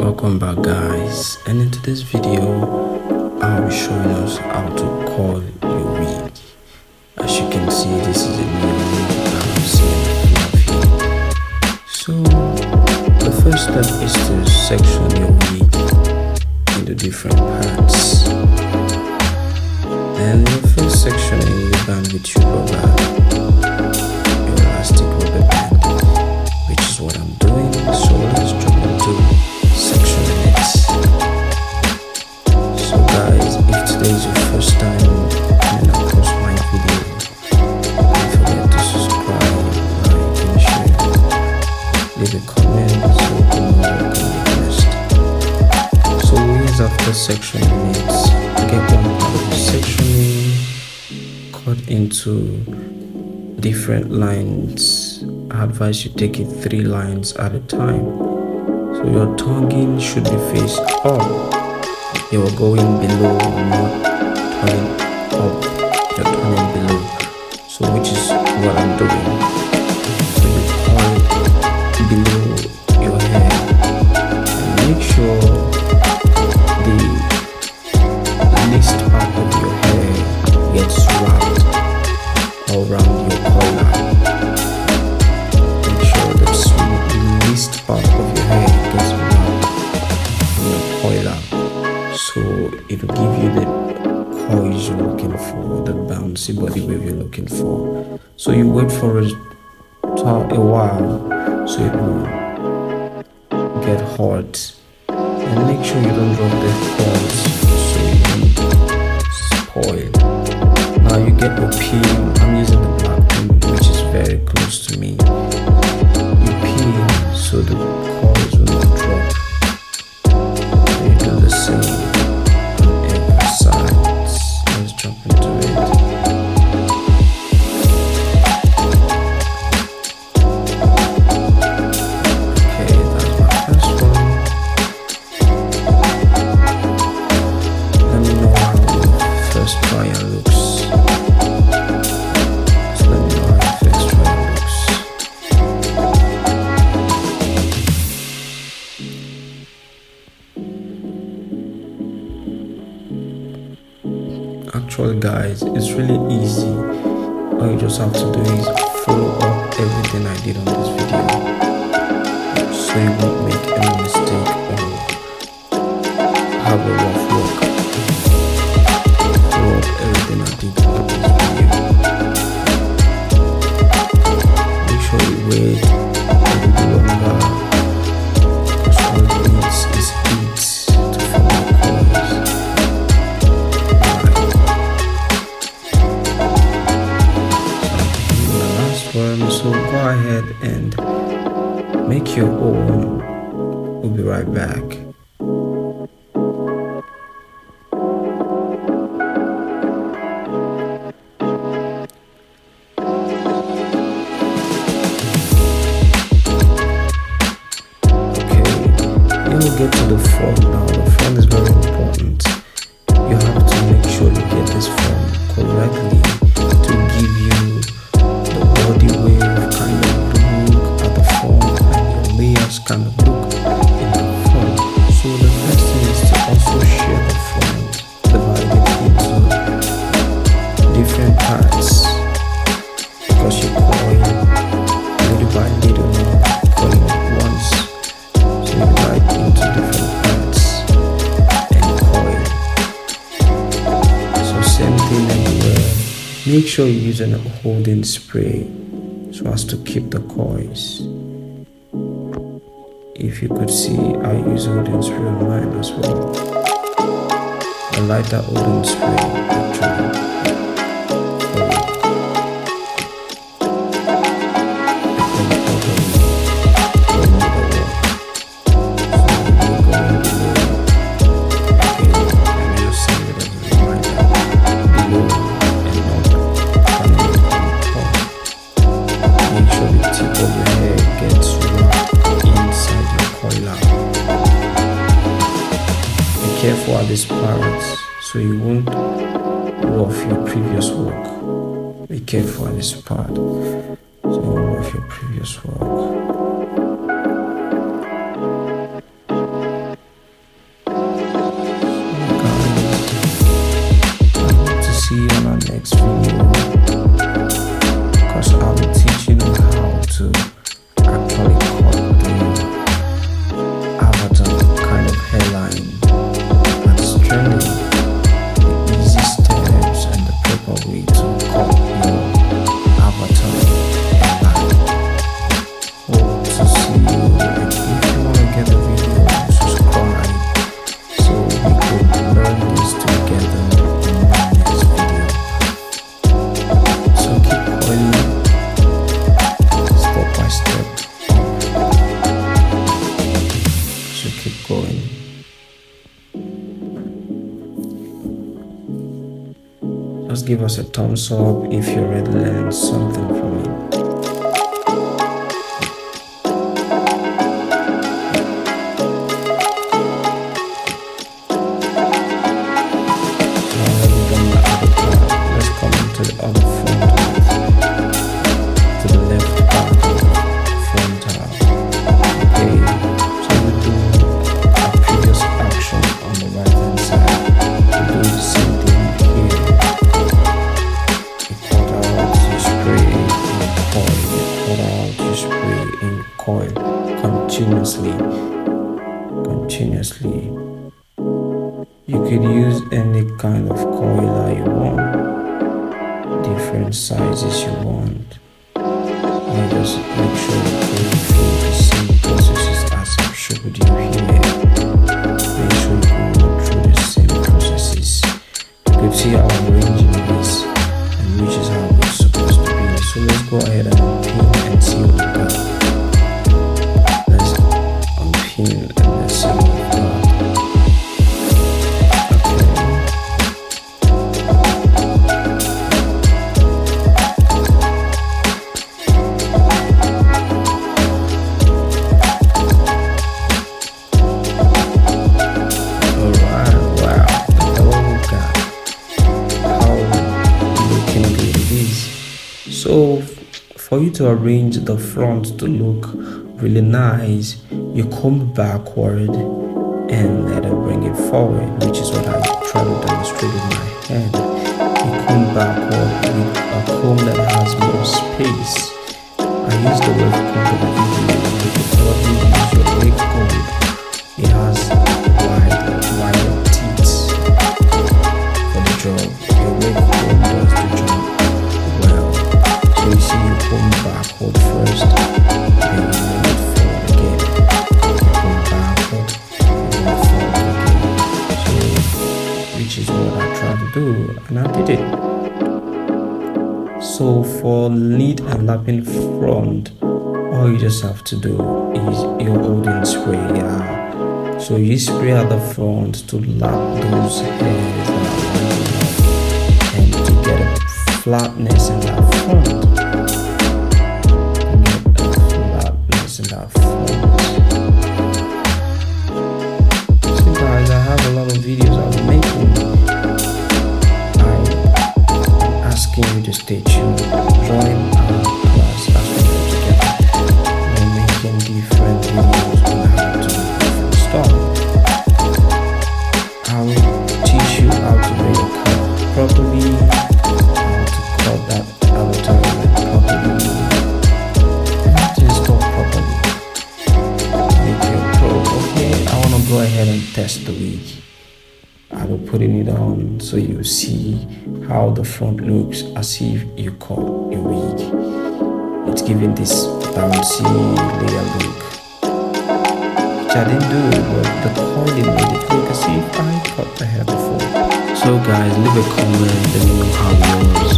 Welcome back, guys, and in today's video I'll be showing us how to coil your wig. As you can see, this is a new wig that I'm seeing here. So the first step is to section your wig into different parts. And your first sectioning, you begin with your rubber, your elastic rubber band, which is what I'm doing. So let's jump into sectioning it. So guys, if today is your first time coming across my video, don't forget to subscribe, like and share. Leave a comment so we can know what can be next. So ways after sectioning it, get one part of the sectioning, cut into different lines. I advise you take it 3 lines at a time. So your tonguing should be faced up. You're going below, not turning up. You're turning below. So which is what I'm doing. So you coil below your hair and make sure the least part of your hair gets wrapped around your collar. Make sure the least part of your hair gets wrapped in your collar, so it will give you the coils you're looking for, the bouncy body wave you're looking for. So you wait for a while so it will get hot, and make sure you don't drop the coils so you don't spoil. Now you get your pin. I'm using the black pin, which is very close to me. You pin so the coils will not drop. You do the same on every side. Let's jump into it. Okay, that's my first one. Let me know how the first trial looks. Actually guys, it's really easy. All you just have to do is follow up everything I did on this video, so you won't make any mistake or have a rough work. Follow up everything I did on this video. Make sure you wait a little longer, because all it needs is heat to form the coils. So go ahead and make your own. We'll be right back. Okay, then we'll get to the front now. The front is very important. You have to make sure you get this front correctly to give you body wave kind of look at the front, and your layers kind of look in the front. So the next thing is to also share the front, divide it into different parts, because you coil little by little, coiling it once. So you divide into different parts and coil. So same thing everywhere. Make sure you're using a holding spray so as to keep the coils. If you could see, I use holding spray on mine as well. A lighter holding spray actually. Careful at this part so you won't rough your previous work. Be careful at this part so you won't rough your previous work. to keep going. Just give us a thumbs up if you already learned something from it. To the other front, to the left part of the front half. Okay, so we do a previous action on the right hand side. We do the same thing here. You cut out, you spray in coil. You cut out, you spray in coil continuously. You could use any kind of coil you want, different sizes you want. And just make sure you go through the same processes as I've showed you here. Make sure you go through the same processes. You could see how I'm arranging this, and which is how it's supposed to be. So let's go ahead and unpin and see what we got. Let's unpin and let's see what we got. So for you to arrange the front to look really nice, you comb backward and let it bring it forward, which is what I try to demonstrate with my hand. You comb backward with a comb that has more space. I use the wave comb in the video. You can probably use your wave comb. It has wider teeth for the job. Your wave comb does the job well. So you see, you comb backward first, then you move it forward again. You comb backward, and then forward again. So, which is what I try to do, and I did it. So for lead and lapping front, all you just have to do is your holding spray. So you spray at the front to lap those hairs that are lining up, and to get a flatness in that front. So guys, I have a lot of videos I'll be making. I'm asking you to stay tuned. Join our class as we go together. We're making different videos on how to do different stuff. I will teach you how to make a cut properly, how to cut that advertisement properly, and how to install properly. Make your pro. Okay, I want to go ahead and test the wig. I will put it on so you see how the front looks as if you cut a wig. It's giving this bouncy layer look, which I didn't do, but the coiling made it look as if I cut the hair before. So guys, leave a comment, let me know how yours